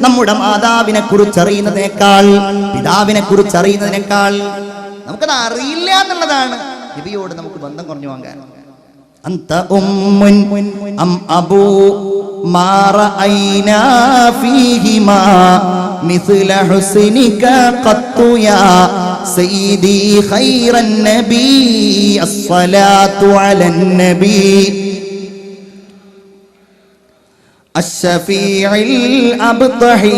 നമ്മുടെ മാതാവിനെ കുറിച്ച് അറിയുന്നതിനേക്കാൾ, പിതാവിനെ കുറിച്ച് അറിയുന്നതിനേക്കാൾ നമുക്കത് അറിയില്ല എന്നുള്ളതാണ് നബിയോട് നമുക്ക് ബന്ധം കുറഞ്ഞു വാങ്ങാൻ. അന്ത ഉമ്മുൻ അം അബൂ മാ റഅയ്നാ ഫീഹിമാ മിസ്ല ഹുസ്നിക ഖത്തു യാ സയ്യിദി ഖൈറൻ നബി അസ്സലാത്തു അലൻ നബി അശ്ശഫീഇൽ അബ്തഹി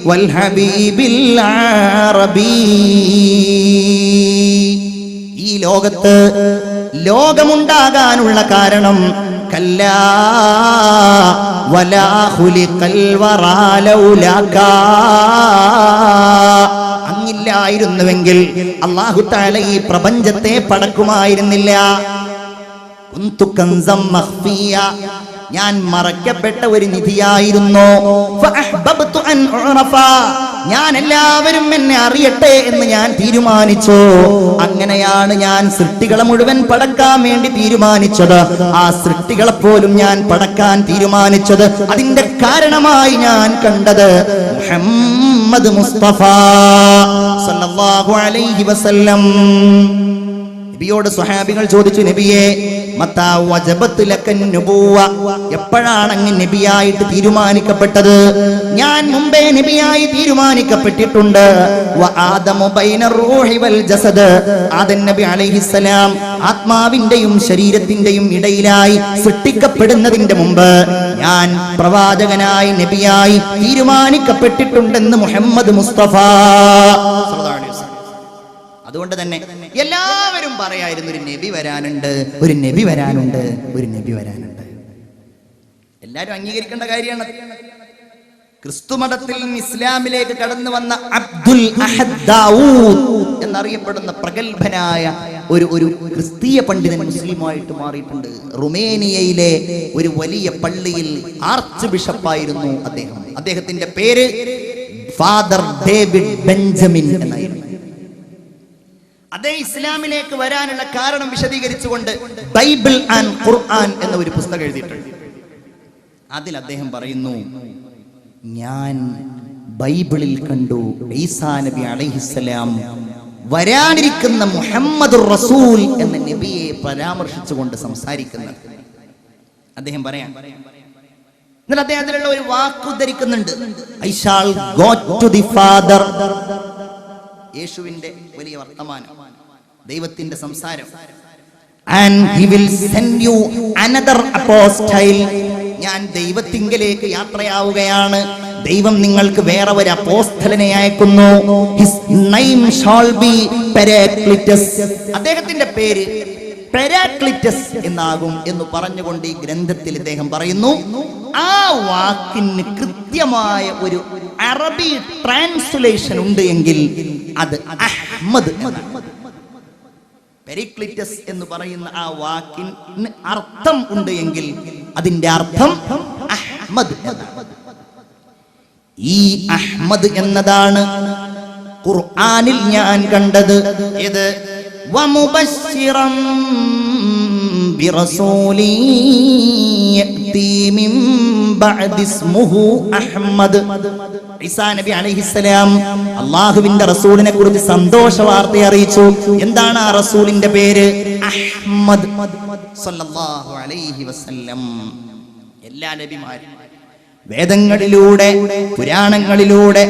വൽ ഹബീബിൽ അറബി. ഈ ലോകത്ത് ലോകമുണ്ടാകാനുള്ള കാരണം കല്ലാ വലാ ഖുലിഖൽ വറാ ലൗലാകാ, അങ്ങില്ലായിരുന്നുവെങ്കിൽ അല്ലാഹു തആല ഈ പ്രപഞ്ചത്തെ പടക്കുമായിരുന്നില്ല. കുന്തു കൻസം മഖ്ഫിയ, ഞാൻ മറക്കപ്പെട്ട ഒരു നിധിയായിരുന്നു. ഫഅഹ്ബബ്തു അൻ ഉറഫ, ഞാൻ എല്ലാവരും എന്നെ അറിയട്ടെ എന്ന് ഞാൻ തീരുമാനിച്ചു. അങ്ങനെയാണ് ഞാൻ സൃഷ്ടികളെ മുഴുവൻ പടക്കാൻ വേണ്ടി തീരുമാനിച്ചത്. ആ സൃഷ്ടികളെ പോലും ഞാൻ പടക്കാൻ തീരുമാനിച്ചത് അതിന്റെ കാരണമായി ഞാൻ കണ്ടത് മുഹമ്മദ് മുസ്തഫ സല്ലല്ലാഹു അലൈഹി വസല്ലം. നബിയോട് സ്വഹാബികൾ ചോദിച്ചു, നബിയെ മത്താ വജബത്ത് ലക്കൻ നുബുവ, എപ്പോഴാണ് അങ്ങ് നബിയായിട്ട് തീരുമാനിക്കപ്പെട്ടത്? ഞാൻ മുമ്പേ നബിയായി തീരുമാനിക്കപ്പെട്ടിട്ടുണ്ട്. വ ആദമു ബൈന റൂഹി വൽ ജസദ്, ആദം നബി അലൈഹിസ്സലാം ആത്മാവിന്റെയും ശരീരത്തിന്റെയും ഇടയിലായി സൃഷ്ടിക്കപ്പെടുന്നതിന്റെ മുമ്പ് ഞാൻ പ്രവാചകനായി നബിയായി തീരുമാനിക്കപ്പെട്ടിട്ടുണ്ടെന്ന് മുഹമ്മദ് മുസ്തഫ. അതുകൊണ്ട് തന്നെ എല്ലാവരും പറയായിരുന്നു, ഒരു നബി വരാനുണ്ട്, ഒരു നബി വരാനുണ്ട്, ഒരു നബി വരാനുണ്ട്. എല്ലാവരും അംഗീകരിക്കേണ്ട കാര്യമാണ്. ക്രിസ്തു മതത്തിൽ ഇസ്ലാമിലേക്ക് കടന്നു വന്ന അബ്ദുൽ അഹദ് ദാവൂദ് എന്നറിയപ്പെടുന്ന പ്രഗത്ഭനായ ഒരു ക്രിസ്തീയ പണ്ഡിതൻ മുസ്ലിമായിട്ട് മാറിയിട്ടുണ്ട്. റുമേനിയയിലെ ഒരു വലിയ പള്ളിയിൽ ആർച്ച് ബിഷപ്പായിരുന്നു അദ്ദേഹം. അദ്ദേഹത്തിന്റെ പേര് ഫാദർ ഡേവിഡ് ബെഞ്ചമിൻ എന്നായിരുന്നു. അതേ ഇസ്ലാമിലേക്ക് വരാനുള്ള കാരണം വിശദീകരിച്ചുകൊണ്ട് ബൈബിൾ ആൻഡ് ഖുർആൻ എന്ന ഒരു പുസ്തകം എഴുതിയിട്ടുണ്ട്. അതിൽ അദ്ദേഹം പറയുന്നു, ഞാൻ ബൈബിളിൽ കണ്ടു ഈസാ നബി അലൈഹിസ്സലാം വരാനിരിക്കുന്ന മുഹമ്മദുർ റസൂൽ എന്ന നബിയെ പരാമർശിച്ചുകൊണ്ട് സംസാരിക്കുന്നത് അദ്ദേഹം പറയാം. എന്നാൽ അദ്ദേഹം അതിലുള്ള ഒരു വാക്ക് ഉദ്ധരിക്കുന്നുണ്ട്, I shall go to the father. യേശുവിന്റെ വലിയ വർത്തമാനം, ദൈവത്തിന്റെ സംസാരം. And he will send you another apostle. ഞാൻ ദൈവത്തിങ്കലേക്ക് യാത്രയാവുകയാണ്. ദൈവം നിങ്ങൾക്ക് വേറെ ഒരു അപ്പോസ്തലനെ അയക്കുന്നു. His name shall be Paracletus. അദ്ദേഹത്തിന്റെ പേര് പെരാക്ലിറ്റസ് എന്നാകും എന്ന് പറഞ്ഞുകൊണ്ട് ഈ ഗ്രന്ഥത്തിൽ ഇദ്ദേഹം പറയുന്നു. ആ വാക്കിന് കൃത്യമായ ഒരു അറബി ട്രാൻസ്ലേഷൻ ഉണ്ട് എങ്കിൽ അത് അഹ്മദ്. പെരിക്ലിറ്റസ് എന്ന് പറയുന്ന ആ വാക്കിന് അർത്ഥം ഉണ്ട് എങ്കിൽ അതിന്റെ അർത്ഥം അഹ്മദ്. ഈ അഹ്മദ് എന്നതാണ് ഖുർആനിൽ ഞാൻ കണ്ടത്. ഇത് വമുബശ്ശിറൻ ബിറസൂലി യഅതി മിൻ ബഅദി ഇസ്മുഹു അഹ്മദ്. ഈസാ നബി അലൈഹിസ്സലാം അല്ലാഹുവിന്റെ റസൂലിനെ കുറിച്ച് സന്തോഷ വാർത്ത അറിയിച്ചു. എന്താണ് ആ റസൂലിന്റെ പേര്? അഹ്മദ് സല്ലല്ലാഹു അലൈഹി വസല്ലം. എല്ലാ നബിമാരും വേദങ്ങളിലൂടെ, പുരാണങ്ങളിലൂടെ,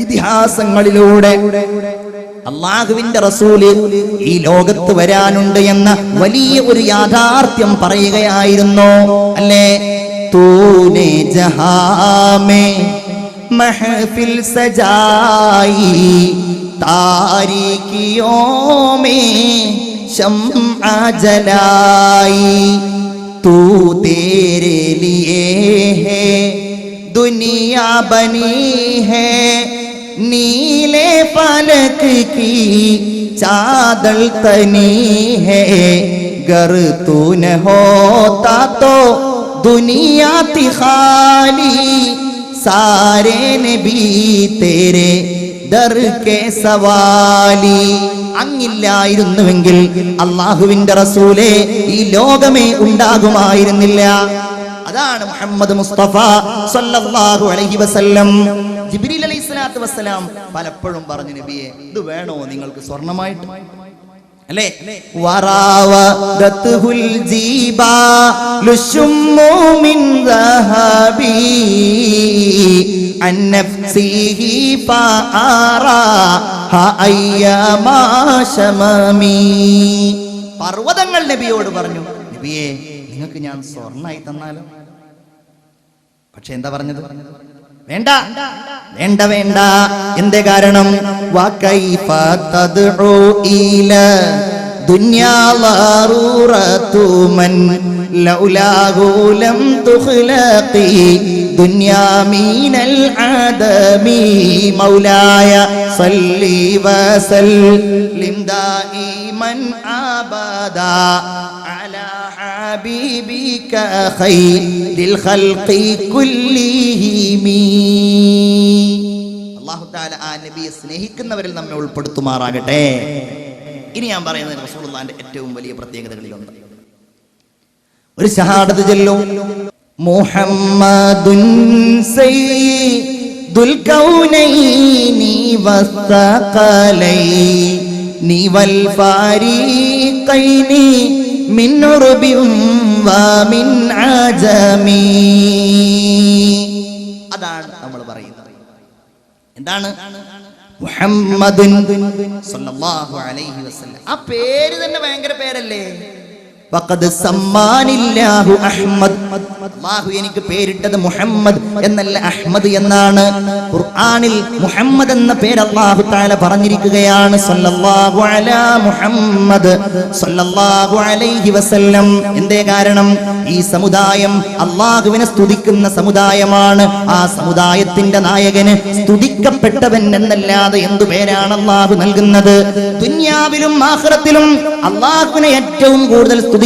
ഇതിഹാസങ്ങളിലൂടെ അല്ലാഹുവിന്റെ റസൂല് ഈ ലോകത്ത് വരാനുണ്ട് എന്ന വലിയ ഒരു യാഥാർത്ഥ്യം പറയുകയായിരുന്നു. അല്ലേ? തൂനെ ജഹാമേ महफिल सजाई तारीकियों में शम्आ जलाई तू तेरे लिए है दुनिया बनी है नीले फलक की चादर तनी है गर तू न होता तो दुनिया थी खाली सारे नबी तेरे दर के सवाली. അങ്ങില്ലായിരുന്നുവെങ്കിൽ അല്ലാഹുവിന്റെ റസൂലേ ഈ ലോകമേ ഉണ്ടാകുമായിരുന്നില്ല. അതാണ് മുഹമ്മദ് മുസ്തഫ സല്ലല്ലാഹു അലൈഹി വസല്ലം. ജിബ്രീൽ അലൈഹിസ്സലാത്തു വസ്സലാം പലപ്പോഴും പറഞ്ഞു, നബിയെ ഇത് വേണോ നിങ്ങൾക്ക് സ്വർണമായിട്ട്? അല്ലേ? വറാവദതുൽ ജീബാലു ശുമ്മു മിൻ ദഹബി അൻ നഫ്സിഹി ഫആറാഹ അയ്യാമാ ശമമി. പർവ്വതങ്ങൾ നബിയോട് പറഞ്ഞു, നബിയെ നിങ്ങൾക്ക് ഞാൻ സ്വർണ്ണായി തന്നാലോ? പക്ഷെ എന്താ പറഞ്ഞത്? വേണ്ട വേണ്ട വേണ്ട. എന്തേ കാരണം? വകൈഫ തദ്ഉ ഇല ദുനിയാ ലറൂറതു മൻ ലൗലാഹു ലം തുഖ്ലഖി ദുനിയാ മിനൽ ആദമി മൗലായ സല്ലി വസല്ലിം ദായിമൻ അബദാ അലാ ഹബീബിക ഖൈരിൽ ഖൽഖി കുല്ലിഹിം. അല്ലാഹു തആല ആ നബിയെ സ്നേഹിക്കുന്നവരിൽ നമ്മെ ഉൾപ്പെടുത്തുമാറാകട്ടെ. ഇനി ഞാൻ പറയുന്നത് റസൂലുള്ളാഹിന്റെ ഏറ്റവും വലിയ പ്രത്യേകതകളിലൊന്ന്, ഒരു ഷഹാദത്ത് ചൊല്ലും. മുഹമ്മദുൻ സയ്യിദുൽ കൗനൈനി വസ്സഖലൈനി വൽ ഫാരിഖൈനി മിൻ ഉർബിൻ വമിൻ അജമി. അതാണ് നമ്മൾ പറയുന്നത്. എന്താണ്? മുഹമ്മദുൻ സല്ലല്ലാഹു അലൈഹി വസല്ലം. ആ പേര് തന്നെ ഭയങ്കര പേരല്ലേ? വഖദ് സമ്മാനില്ലാഹു അഹ്മദ്. അല്ലാഹു എനിക്ക് പേരിട്ടത് മുഹമ്മദ് എന്നല്ല, അഹ്മദ് എന്നാണ്. ഖുർആനിൽ മുഹമ്മദ് എന്ന പേര് അല്ലാഹു തആല പറഞ്ഞിരിക്കുകയാണ്. സല്ലല്ലാഹു അലാ മുഹമ്മദ് സല്ലല്ലാഹു അലൈഹി വസല്ലം. എന്തേ കാരണം? ഈ സമുദായം അല്ലാഹുവിനെ സ്തുതിക്കുന്ന സമുദായമാണ്. ആ സമുദായത്തിന്റെ നായകന് സ്തുതിക്കപ്പെട്ടവൻ എന്നല്ലാതെ എന്തു പേരാണ് അല്ലാഹു നൽകുന്നത്? ദുനിയാവിലും ആഖിറത്തിലും അല്ലാഹുവിനെ ഏറ്റവും കൂടുതൽ സ്തുതിച്ചയാൾ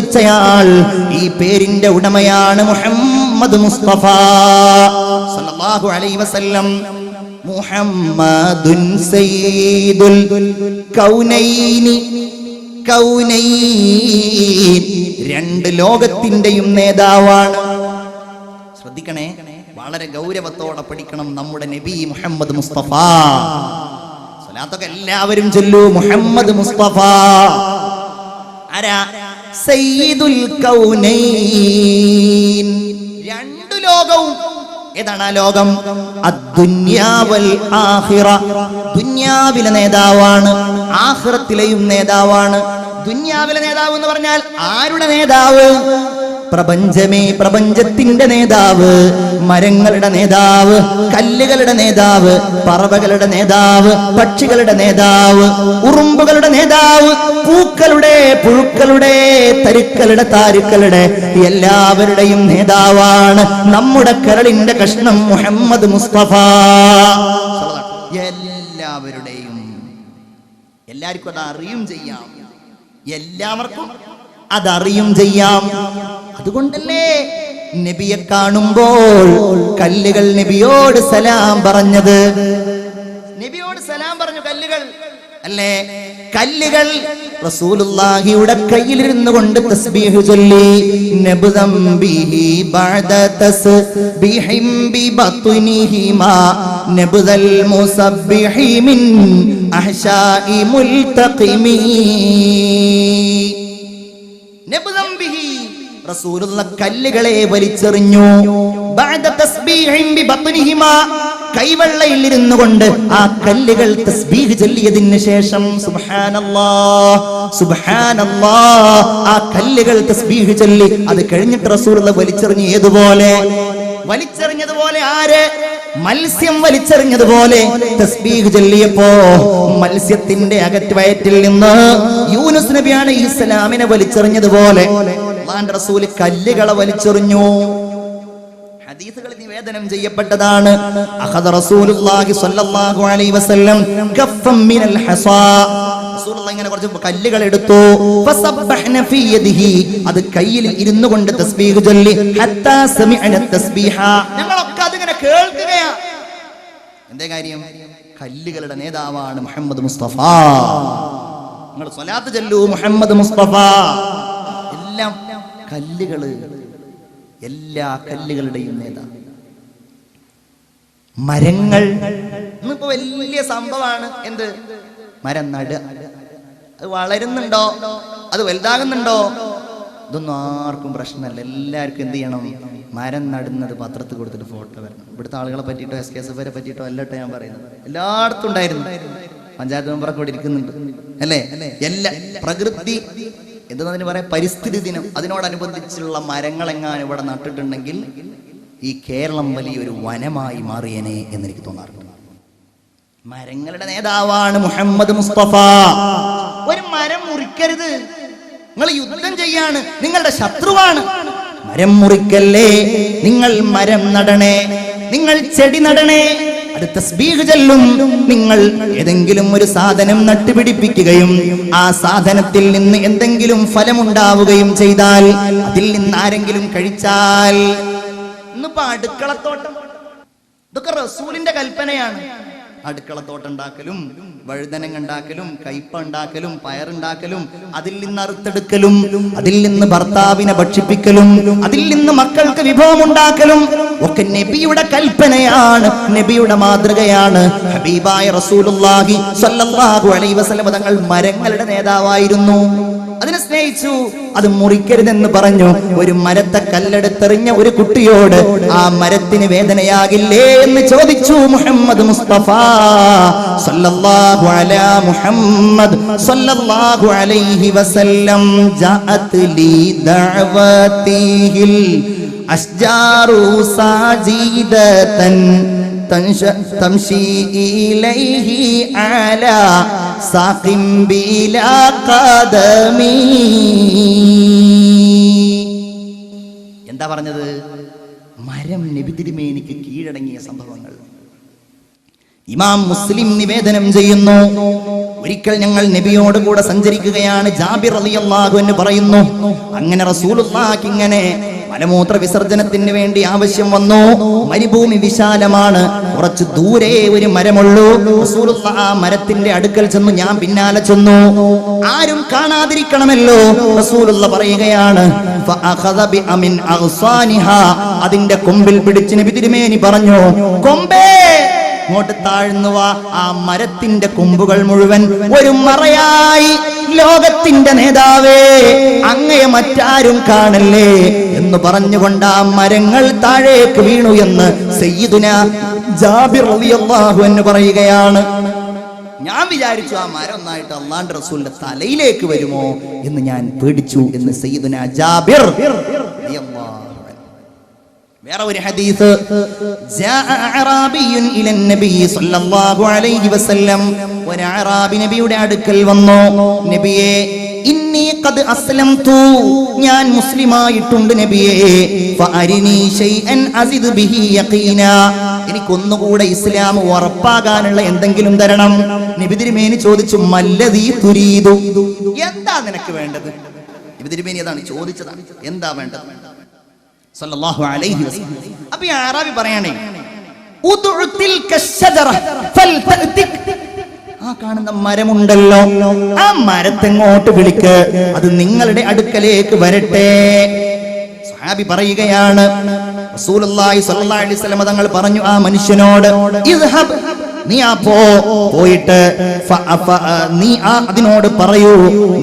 ഈ പേരിന്റെ ഉടമയാണ് മുഹമ്മദ് മുസ്തഫ സല്ലല്ലാഹു അലൈഹി വസല്ലം. മുഹമ്മദുൻ സയ്യിദുൽ കൗനൈനി. കൗനൈൻ രണ്ട് ലോകത്തിന്റെയും നേതാവാണ്. ശ്രദ്ധിക്കണേ, വളരെ ഗൗരവത്തോടെ പഠിക്കണം. നമ്മുടെ നബി മുഹമ്മദ് മുസ്തഫ. സ്വലാത്തൊക്കെ എല്ലാവരും ചൊല്ലൂ. മുഹമ്മദ് മുസ്തഫ ആരാ? സയ്യിദുൽ കൗനൈൻ. രണ്ട് ലോകവും. ഏതാണ് ആ ലോകം? അദ്ദുന്യാ വൽ ആഖിറ. ദുനിയാവിലെ നേതാവാണ്, ആഖിറത്തിലെയും നേതാവാണ്. ദുനിയാവിലെ നേതാവ് എന്ന് പറഞ്ഞാൽ ആരുടെ നേതാവ്? പ്രപഞ്ചമേ, പ്രപഞ്ചത്തിന്റെ നേതാവ്, മരങ്ങളുടെ നേതാവ്, കല്ലുകളുടെ നേതാവ്, പറവകളുടെ നേതാവ്, പക്ഷികളുടെ നേതാവ്, ഉറുമ്പുകളുടെ നേതാവ്, പൂക്കളുടെ, പുഴുക്കളുടെ, തരുക്കളുടെ, താരുക്കളുടെ എല്ലാവരുടെയും നേതാവാണ് നമ്മുടെ കരളിന്റെ കഷ്ണം മുഹമ്മദ് മുസ്തഫ. എല്ലാവരുടെയും, എല്ലാവർക്കും അത് അറിയും ചെയ്യാം. എല്ലാവർക്കും അതറിയും ചെയ്യാം. അതുകൊണ്ടല്ലേ നബിയെ കാണുമ്പോൾ കല്ലുകൾ നബിയോട് സലാം പറഞ്ഞത്? നബിയോട് സലാം പറഞ്ഞു കല്ലുകൾ, അല്ലേ? കല്ലുകൾ റസൂലുള്ളാഹിയുടെ കയ്യിലിരുന്നു കൊണ്ട് തസ്ബീഹ് ചൊല്ലി. നബ്ദം ബിഹി ബഅദ തസ്ബീഹിം ബിബത്നിഹിമാ നബ്ദൽ മുസബ്ബിഹി മിൻ അഹ്ശാഇ മുൽതഖിമി. നബ്ദം ബിഹി, റസൂലുള്ള കല്ലുകളെ വലിച്ചെറിഞ്ഞു. ബഅദ തസ്ബീഹിം ബിബത്നിഹിമാ, കൈവെള്ളയിൽ ഇരുന്നു കൊണ്ട് ആ കല്ലുകൾ തസ്ബീഹ് ചൊല്ലിയതിന് ശേഷം സുബ്ഹാനല്ലാഹ് സുബ്ഹാനല്ലാഹ് ആ കല്ലുകൾ തസ്ബീഹ് ചൊല്ലി. അത് കഴിഞ്ഞിട്ട് റസൂലുള്ള വലിച്ചെറിഞ്ഞു. ഏതുപോലെ? വലിച്ചെറിഞ്ഞതുപോലെ. ആര്? മത്സ്യം വലിച്ചെറിഞ്ഞതുപോലെ തസ്ബീഹ് ചൊല്ലിയപ്പോ മത്സ്യത്തിന്റെ വയറ്റിൽ നിന്ന് യൂനുസ് നബിയാണ് ഇസ്ലാമിനെ വലിച്ചെറിഞ്ഞതുപോലെ അല്ലാഹുവിന്റെ റസൂൽ കല്ലുകളെ വലിച്ചെറിഞ്ഞു. ഹദീസുകൾ നിവേദനം ചെയ്യപ്പെട്ടതാണ്. അഖദ റസൂലുള്ളാഹി സ്വല്ലല്ലാഹു അലൈഹി വസല്ലം കഫം മിനൽ ഹസാ. റസൂലുള്ളാഹി ഇങ്ങനെ കുറച്ച് കല്ലുകൾ എടുത്തു. ഫസബ്ബഹന ഫീ യദിഹി, അത് കയ്യിൽ ഇരുന്നു കൊണ്ട് തസ്ബീഹ് ചൊല്ലി. ഹത്താ സമിഅന തസ്ബീഹ, ഞങ്ങളൊക്കെ അതിങ്ങനെ കേൾക്കുകയാ. എന്തേ കാര്യം? കല്ലുകളുടെ നേതാവാണ് മുഹമ്മദ് മുസ്തഫ. നിങ്ങൾ സ്വലാത്ത് ചൊല്ലൂ മുഹമ്മദ് മുസ്തഫ. എല്ലാം കല്ലുകള്. എല്ലാ കല്ലുകളുടെയും നേതാവ്. മരങ്ങൾ ഇന്നിപ്പോ വലിയ സംഭവമാണ്. എന്ത് മരം നടുക? അത് വളരുന്നുണ്ടോ, അത് വലുതാകുന്നുണ്ടോ, ഇതൊന്നും ആർക്കും പ്രശ്നമല്ല. എല്ലാവർക്കും എന്ത് ചെയ്യണം? മരം നടുന്നത് പത്രത്തിൽ കൊടുത്തിട്ട് ഫോട്ടോ വരണം. ഇവിടുത്തെ ആളുകളെ പറ്റിയിട്ടോ SKSF പറ്റിയിട്ടോ അല്ലട്ടോ ഞാൻ പറയുന്നത്. എല്ലായിടത്തും ഉണ്ടായിരുന്നു. പഞ്ചായത്ത് മെമ്പറൊക്കെ ഇവിടെ ഇരിക്കുന്നുണ്ട് അല്ലേ? എല്ലാ പ്രകൃതി എന്തെന്നതിന് പറയാം, പരിസ്ഥിതി ദിനം, അതിനോടനുബന്ധിച്ചുള്ള മരങ്ങളെങ്ങാനും ഇവിടെ നട്ടിട്ടുണ്ടെങ്കിൽ ഈ കേരളം വലിയൊരു വനമായി മാറിയനെ എന്നെനിക്ക് തോന്നാറുണ്ട്. മരങ്ങളുടെ നേതാവാണ് മുഹമ്മദ് മുസ്തഫ. ഒരു മരം മുറിക്കരുത്, നിങ്ങൾ യുദ്ധം ചെയ്യാണ്, നിങ്ങളുടെ ശത്രുവാണ്. മരം മുറിക്കല്ലേ, നിങ്ങൾ മരം നടണേ, നിങ്ങൾ ചെടി നടണേ. അത് തസ്ബീഹ് ചൊല്ലും. നിങ്ങൾ ഏതെങ്കിലും ഒരു സാധനം നട്ടുപിടിപ്പിക്കുകയും ആ സാധനത്തിൽ നിന്ന് എന്തെങ്കിലും ഫലമുണ്ടാവുകയും ചെയ്താൽ, അതിൽ നിന്ന് ആരെങ്കിലും കഴിച്ചാൽ, ഇന്നിപ്പോ അടുക്കളത്തോട്ടം, ഇതൊക്കെ റസൂലിന്റെ കൽപ്പനയാണ്. അടുക്കളത്തോട്ടം ഉണ്ടാക്കലും, വഴുതനങ്ങ ഉണ്ടാക്കലും, കയ്പ ഉണ്ടാക്കലും, പയറുണ്ടാക്കലും, അതിൽ നിന്ന് അറുത്തെടുക്കലും, അതിൽ നിന്ന് ഭർത്താവിനെ ഭക്ഷിപ്പിക്കലും, അതിൽ നിന്ന് മക്കൾക്ക് വിഭവം ഉണ്ടാക്കലും ഒക്കെ നബിയുടെ കൽപ്പനയാണ്, നബിയുടെ മാതൃകയാണ്. ഹബീബായ റസൂലുള്ളാഹി സ്വല്ലല്ലാഹു അലൈഹി വസല്ലം തങ്ങൾ മരങ്ങളുടെ നേതാവായിരുന്നു. അതിനെ സ്നേഹിച്ചു. അത് മുറിക്കരുതെന്ന് പറഞ്ഞു. ഒരു മരത്തെ കല്ലെടുത്തെറിഞ്ഞ ഒരു കുട്ടിയോട് ആ മരത്തിന് വേദനയാകില്ലേ എന്ന് ചോദിച്ചു മുഹമ്മദ് മുസ്തഫ സല്ലല്ലാഹു അലാ മുഹമ്മദ് സല്ലല്ലാഹു അലൈഹി വസല്ലം. ജാഅത് ലി ദഅവതിഹിൽ അസ്ജാറു സാജിദതൻ തംശി ഇലൈഹി അലാ സാഖിം ബിലാ ഖദമി. എന്താ പറഞ്ഞത്? മരം നബി തിരുമേനിക്ക് കീഴടങ്ങിയ സംഭവങ്ങൾ ഇമാം മുസ്ലിം നിവേദനം ചെയ്യുന്നു. ഒരിക്കൽ ഞങ്ങൾ നബിയോട് കൂടെ സഞ്ചരിക്കുകയാണ്. ജാബിർ റളിയല്ലാഹു അൻഹു പറയുന്നു, അങ്ങനെ റസൂലുള്ളാഹിക്ക് ഇങ്ങനെ മലമൂത്ര വിസർജനത്തിന് വേണ്ടി ആവശ്യം വന്നു. മരുഭൂമി വിശാലമാണ്, കുറച്ച് ദൂരെ ഒരു മരമുള്ളൂ. റസൂലുള്ളാഹി ആ മരത്തിന്റെ അടുക്കൽ ചെന്നു. ഞാൻ പിന്നാലെ ചെന്നു, ആരും കാണാതിരിക്കണമല്ലോ. റസൂലുള്ളാഹി പറയുകയാണ്, ഫഅഖദ ബിഅമിൻ അഗ്സാനിഹാ, അതിന്റെ കൊമ്പിൽ പിടിച്ച് നബി തിരുമേനി പറഞ്ഞു, കൊമ്പേ ഇങ്ങോട്ട് താഴ്ന്നുവാ. ആ മരത്തിന്റെ കൊമ്പുകൾ മുഴുവൻ ഒരു മറയായി. ലോകത്തിന്റെ നേതാവേ, അങ്ങയെ മറ്റാരും കാണല്ലേ എന്ന് പറഞ്ഞുകൊണ്ട് ആ മരങ്ങൾ താഴേക്ക് വീണു എന്ന് സയ്യിദുന ജാബിർ റളിയല്ലാഹു അൻഹു പറയുകയാണ്. ഞാൻ വിചാരിച്ചു ആ മരം ഒന്നായിട്ട് അല്ലാഹുവിന്റെ റസൂലിന്റെ തലയിലേക്ക് വരുമോ എന്ന് ഞാൻ പേടിച്ചു എന്ന് സയ്യിദുന ജാബിർ റളിയല്ലാഹു. വേറെ ഒരു ഹദീസ്, ജാഅ അഅറാബിയുൻ ഇലൻ നബി സല്ലല്ലാഹു അലൈഹി വസല്ലം. ഒരു അഅറാബി നബിയുടെ അടുക്കൽ വന്നു. നബിയേ, ഇന്നി ഖദ് അസ്ലംതു, ഞാൻ മുസ്ലിമായിട്ടുണ്ട് നബിയേ. ഫഅരിനി ശൈഅൻ അസിദ് ബിഹി യഖീനാ, എനിക്കൊന്നുകൂടെ ഇസ്ലാം ഉറപ്പാകാനുള്ള എന്തെങ്കിലും തരണം. നബി തിരുമേനി ചോദിച്ചു, മല്ലദീ തുരീദു, എന്താ നിനക്ക് വേണ്ടത്? നബി തിരുമേനി അതാണ് ചോദിച്ചതാണ്, എന്താ വേണ്ടത് സല്ലല്ലാഹു അലൈഹി വസല്ലം. അപ്പോൾ ഈ അറാബി പറയണേ, ഉദ്ഉതിൽ കശജറ ഫൽതഅതിക്, ആ കാണുന്ന മരമുണ്ടല്ലോ, ആ മരത്തെങ്ങോട്ട് വിളിക്ക്, അത് നിങ്ങളുടെ അടുക്കലേക്ക് വരട്ടെ. സ്വഹാബി പറയുകയാണ്, റസൂലുള്ളാഹി സ്വല്ലല്ലാഹു അലൈഹി വസല്ലം തങ്ങൾ പറഞ്ഞു ആ മനുഷ്യനോട്, ഇദ്ഹബ്, നീ പോയിട്ട് നീ അതിനോട് പറയൂ,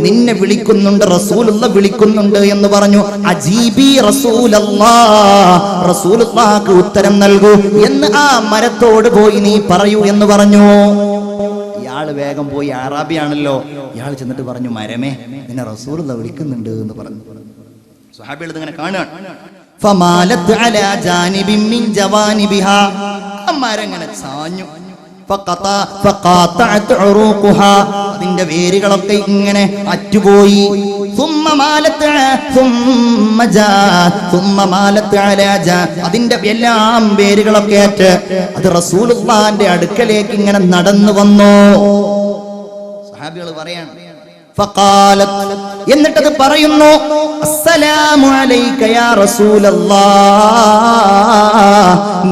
നിന്നെ വിളിക്കുന്നുണ്ട്, റസൂലുള്ള വിളിക്കുന്നുണ്ട് എന്ന് പറഞ്ഞു. അജീബി റസൂലല്ലാഹ്, റസൂലുള്ളാഹിക്ക് ഉത്തരം നൽകൂ എന്ന് ആ മരത്തോട് പോയി നീ പറയൂ എന്ന് പറഞ്ഞു. ഇയാള് വേഗം പോയി, അറാബിയാണല്ലോ, ഇയാൾ ചെന്നിട്ട് പറഞ്ഞു, മരമേ, നിന്നെ റസൂലുള്ള വിളിക്കുന്നുണ്ട് എന്ന് പറഞ്ഞു. സ്വഹാബികൾ ഇതിങ്ങനെ കാണുകയാണ്. ഫമാലത് അലാ ജാനിബിൻ മിൻ ജവാനിബിഹാ, ആ മരം ഇങ്ങനെ ചാഞ്ഞു. അതിന്റെ വേരുകളൊക്കെ ഇങ്ങനെ അറ്റുപോയി. അതിന്റെ എല്ലാം വേരുകളൊക്കെ അറ്റ് അത് റസൂലുള്ളാഹിന്റെ അടുക്കലേക്ക് ഇങ്ങനെ നടന്നു വന്നു. സഹാബികൾ പറയാണ്, ഫഖാലത്, എന്നിട്ടത് പറയുന്നു, അസ്സലാമു അലൈക യാ റസൂലല്ലാഹ്,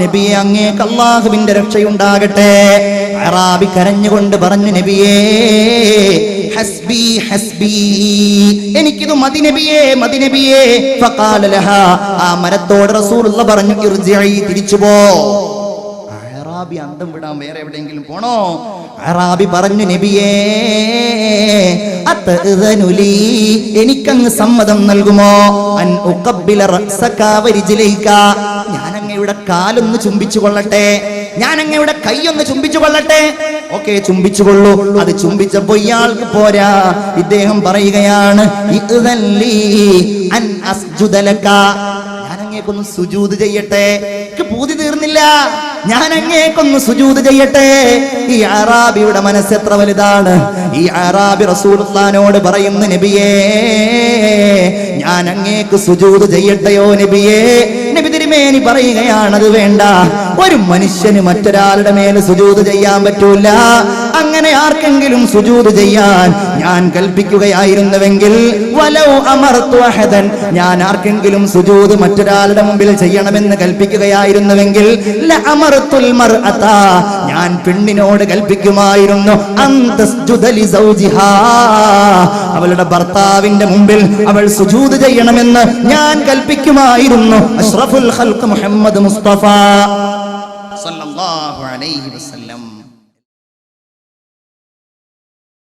നബിയെ അങ്ങേക്ക് അല്ലാഹുവിന്റെ രക്ഷയുണ്ടാകട്ടെ. അറാബി കരഞ്ഞുകൊണ്ട് പറഞ്ഞു, നബിയേ ഹസ്ബി ഹസ്ബി, എനിക്കിത് മതി നബിയേ, മതി നബിയേ. ഫഖാല ലഹാ, ആ മരത്തോട് റസൂലുള്ളാഹി പറഞ്ഞു, ഇർജിഇ, തിരിച്ചു പോ. അറാബി അന്തം വിടാൻ വേറെ എവിടെയെങ്കിലും പോണോ? അറാബി പറഞ്ഞു, നബിയേ അതഅ്ദനുലി, എനിക്കങ്ങ് സമ്മതം നൽകുമോ? അൻ ഉഖബ്ബില റഅസക വരിജ്ലൈക, ഞാൻ അങ്ങയുടെ കാലൊന്ന് ചുംബിച്ചു കൊള്ളട്ടെ, ഞാൻ അങ്ങയുടെ കൈയൊന്ന് ചുംബിച്ചു കൊള്ളട്ടെ. ഓക്കെ, ചുംബിച്ചു കൊള്ളൂ. അത് ചുംബിച്ചപ്പോ ഇയാൾക്ക് പോരാ, ഇദ്ദേഹം പറയുകയാണ്, ഇദ്ദല്ലി അൻ അസ്ജുദ ലക, ഞാൻ അങ്ങേക്കൊന്ന് സുജൂദ് ചെയ്യട്ടെ. പൂതി തീർന്നില്ല, ഞാൻ അങ്ങേക്കൊന്ന് സുജൂദ് ചെയ്യട്ടെ. ഈ അറാബിയുടെ മനസ്സ് എത്ര വലുതാണ്. ഈ അറാബി റസൂലുള്ളാഹിനോട് പറയുന്നു, നബിയേ ഞാൻ അങ്ങേക്ക് സുജൂദ് ചെയ്യട്ടെയോ നബിയേ? നബി തിരുമേനി പറയുകയാണ്, അത് വേണ്ട, ഒരു മനുഷ്യന് മറ്റൊരാളുടെ മേൽ സുജൂദ് ചെയ്യാൻ പറ്റൂല. അങ്ങനെ ആർക്കെങ്കിലും സുജൂദ് ചെയ്യാൻ ഞാൻ കൽപ്പിക്കുകയായിരുന്നുവെങ്കിൽ, വലൗ അമർതു അഹദൻ, ഞാൻ ആർക്കെങ്കിലും സുജൂദ് മറ്റൊരാളുടെ മുമ്പിൽ ചെയ്യണമെന്ന് കൽപ്പിക്കുകയായിരുന്നുവെങ്കിൽ, ലഅമർതുൽ മർഅത, ഞാൻ പെണ്ണിനോട് കൽപ്പിക്കുമായിരുന്നു, അന്തസ്ജുദ ലിസൗജിഹാ, അവളുടെ ഭർത്താവിന്റെ മുമ്പിൽ അവൾ സുജൂദ് ചെയ്യണമെന്ന് ഞാൻ കൽപ്പിക്കുമായിരുന്നു. അഷ്റഫുൽ ഖൽഖ് മുഹമ്മദ് മുസ്തഫ സല്ലല്ലാഹു അലൈഹി വസല്ലം.